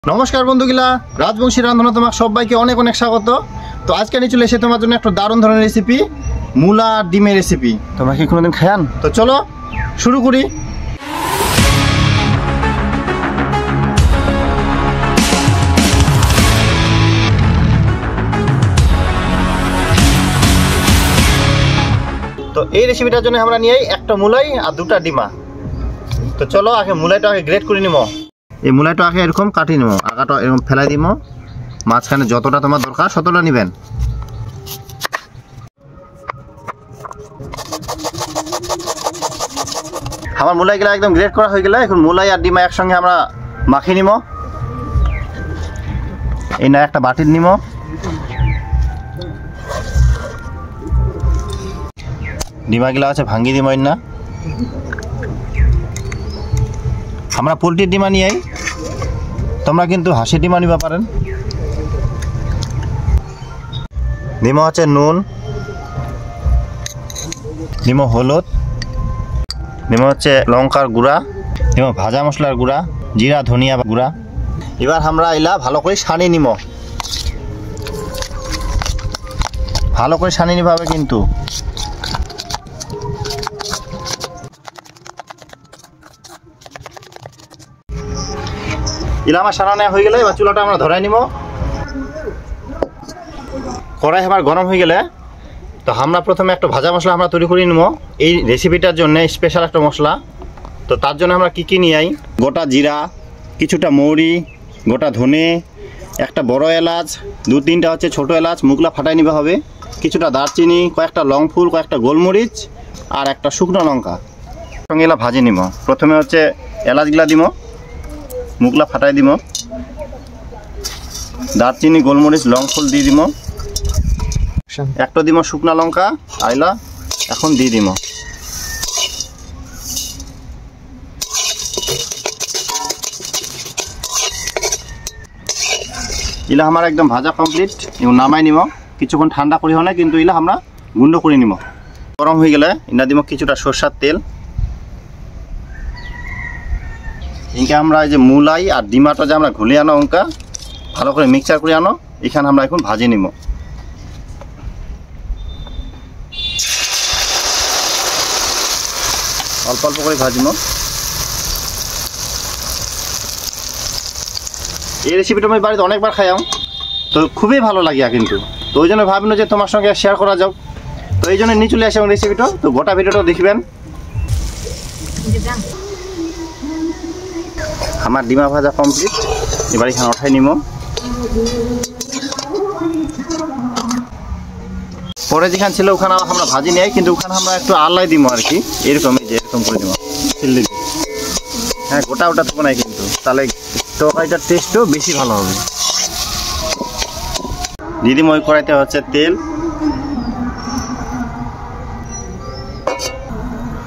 নমস্কার বন্ধুগুলা, রাজবংশী রান্ধনা তোমাকে সবাইকে অনেক অনেক স্বাগত। তো আজকে আমি চলে এসে তোমার জন্য একটা দারুণ ধরনের রেসিপি, মূলা আর ডিমের রেসিপি। তোমরা কি কোনোদিন খায়ান? তো চলো শুরু করি। তো এই রেসিপিটার জন্য আমরা নিয়ে একটা মূলাই আর দুটা ডিমা। তো চলো আগে মূলাইটা আগে গ্রেট করে নিব। এই মূলাইটা আগে এরকম কাটি নিব, আগাটা এরকম ফেলাই দিব, মাঝখানে যতটা তোমার দরকার ততটা নেবেন। আমার মূলাইগুলো একদম গ্রেট করা হয়ে গেলে এখন মূলাই আর ডিমা একসঙ্গে আমরা মাখিয়ে নিব। এই না একটা বাটির নিব, ডিমাগুলো আছে ভাঙ্গি দিব না। আমরা পোলট্রির ডিমা নিয়েই, তোমরা কিন্তু হাঁসের ডিমা নিবা পারেন। দিব হচ্ছে নুন, দিব হলুদ, দিব হচ্ছে লঙ্কার গুঁড়া, দিব ভাজা মশলার গুঁড়া, জিরা ধনিয়া গুঁড়া। এবার আমরা এলা ভালো করে সানি নিব, ভালো করে সানি নিতে হবে কিন্তু। এলা আমার সারানো হয়ে গেলে এবার চুলাটা আমরা ধরাই নিব। কড়াই আমার গরম হয়ে গেলে তো আমরা প্রথমে একটা ভাজা মশলা আমরা তৈরি করে নিব এই রেসিপিটার জন্য, স্পেশাল একটা মশলা। তো তার জন্য আমরা কি নিয়ে আই, গোটা জিরা, কিছুটা মৌরি, গোটা ধনে, একটা বড় এলাচ, দু তিনটা হচ্ছে ছোটো এলাচ, মুখলা ফাটাই নিতে হবে, কিছুটা দারচিনি, কয়েকটা লং ফুল, কয়েকটা গোলমরিচ আর একটা শুকনো লঙ্কা সঙ্গে এলা ভাজি নিব। প্রথমে হচ্ছে এলাচগুলা দিব, মুখলা ফাটাই দিব, দারচিনি, গোলমরিচ, লং ফুল দিয়ে দিব, একটা দিব শুকনা লঙ্কা আইলা এখন দিয়ে দিব। ইলা আমার একদম ভাজা কমপ্লিট, এবং নামাই নিব। কিছুক্ষণ ঠান্ডা করি হয় না কিন্তু ইলা আমরা গুন্ড করে নিব। গরম হয়ে গেলে ইনা দিব কিছুটা সরষার তেল। ইনকা আমরা এই যে মূলাই আর ডিমাটা যে আমরা ঘুলিয়ে আনো অঙ্কা ভালো করে মিক্সচার করে আনো, এখানে আমরা এখন ভাজি নিব। অল্প অল্প করে ভাজব। এই রেসিপিটা আমি বাড়িতে অনেকবার খাইয়াম, তো খুবই ভালো লাগিয়া কিন্তু। তো ওই জন্য ভাবলো যে তোমার সঙ্গে শেয়ার করা যাও, তো এই জন্য নিয়ে চলে আসে রেসিপিটা। তো গোটা ভিডিওটা দেখবেন। আমার ডিমা ভাজা কমপ্লিট, এবার এখানে উঠাই নিব। পরে যেখানে ছিল ওখানে আমরা ভাজি নেই, কিন্তু ওখানে আমরা একটু আলাই দিব আর কি, এরকম এই যে এরকম করে দিব। হ্যাঁ, গোটা ওটা থাকবো না কিন্তু, তাহলে তরকারিটার টেস্টও বেশি ভালো হবে। দিদি ওই কড়াইতে হচ্ছে তেল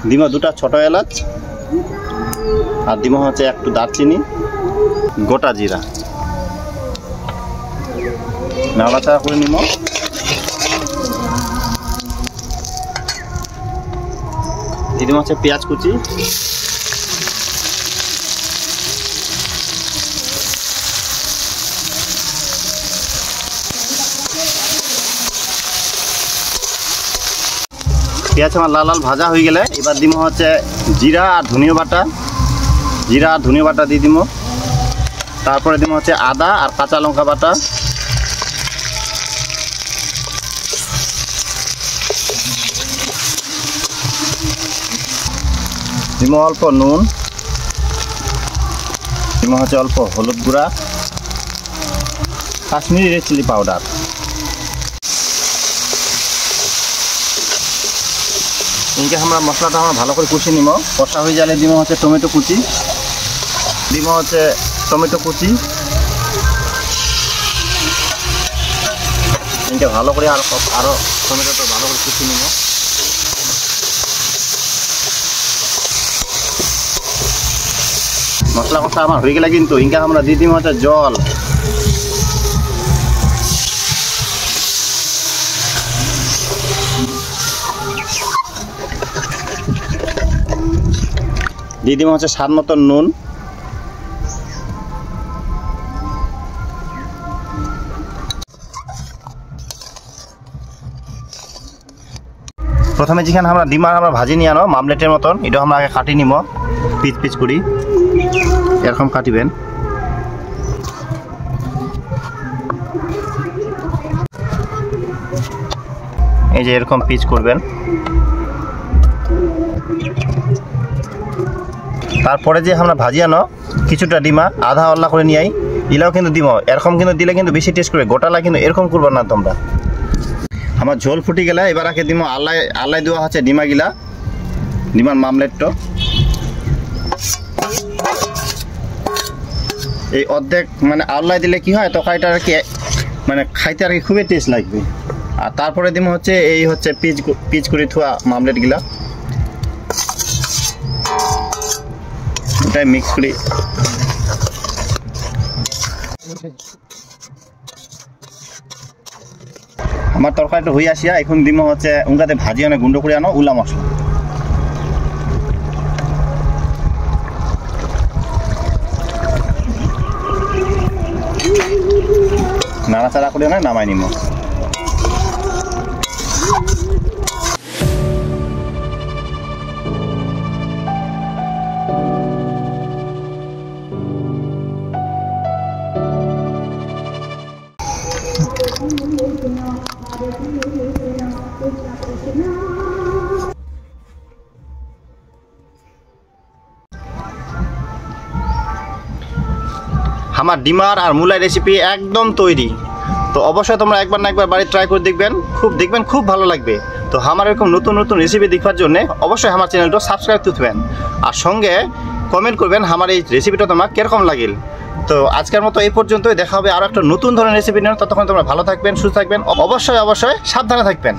দিব, দুটা ছোট এলাচ আর দিব হচ্ছে একটু দারচিনি, গোটা জিরা, নাড়াচাড়া করে নিব। দিদি হচ্ছে পেঁয়াজ কুচি, পেঁয়াজ আমার লাল লাল ভাজা হয়ে গেলে এবার দিব হচ্ছে জিরা আর ধনিয়া বাটা, জিরা আর ধনিয়া বাটা দিয়ে দিব। তারপরে দিব হচ্ছে আদা আর কাঁচা লঙ্কা বাটা, দিব অল্প নুন, দিব হচ্ছে অল্প হলুদ গুঁড়া, কাশ্মীরি রেড চিলি পাউডার। এদিকে আমরা মশলাটা আমরা ভালো করে কষিয়ে নিব। কষা হয়ে গেলে দিব হচ্ছে টমেটো কুচি, দিব হচ্ছে টমেটো কুচি। এদিকে ভালো করে আরো টমেটোটা ভালো করে কুচিয়ে নিব। মশলা কষা আমার হয়ে গেলে কিন্তু ইনকা আমরা দিয়ে দিব হচ্ছে জল। দিয়ে দিব হচ্ছে স্বাদ মতো নুন, প্রথমে যেখানে আমরা ডিম আমরা ভাজি নিয়ে আনো মামলেটের মতন, এটা আমরা আগে কাটি নিব পিচ পিচ করি, এরকম কাটিবেন। এই যে এরকম পিচ করবেন। তারপরে যে আমরা ভাজি আনো কিছুটা ডিমা আধা অল্লা করে নিয়ে আই, ইলাও কিন্তু দিব, এরকম কিন্তু দিলে কিন্তু বেশি টেস্ট করবে, গোটালা কিন্তু এরকম করবে না তোমরা। আমার ঝোল ফুটি গেলে এবার আগে দিব আল্লাহ আল্লাহ দেওয়া আছে ডিমা গিলা, ডিমার মামলেটটা এই অর্ধেক মানে আল্লাহ দিলে কি হয় তরকারিটা আর কি মানে খাইতে আর কি খুবই টেস্ট লাগবে। আর তারপরে দিব হচ্ছে এই হচ্ছে পিচ করে থোয়া মামলেট গিলা, এটাই মিক্স করি। আমার তরকারিটা হয়ে আসিয়া এখন দিব হচ্ছে উঙ্গাতে ভাজি অনেক গুঁড়ো করে আনো উলা মশলা, নাড়াচাড়া করে না নামাই নিব। আমার ডিমার আর মূলাই রেসিপি একদম তৈরি। তো অবশ্যই তোমরা একবার না একবার বাড়ি ট্রাই করে দেখবেন, খুব ভালো লাগবে। তো আমার এরকম নতুন নতুন রেসিপি দেখার জন্য অবশ্যই আমার চ্যানেলটা সাবস্ক্রাইব করবেন আর সঙ্গে কমেন্ট করবেন আমার এই রেসিপিটা তোমার কিরকম লাগিল। তো আজকের মতো এই পর্যন্তই, দেখা হবে আরও একটা নতুন ধরনের রেসিপি নিয়ে। ততক্ষণ তোমরা ভালো থাকবেন, সুস্থ থাকবেন, অবশ্যই সাবধানে থাকবেন।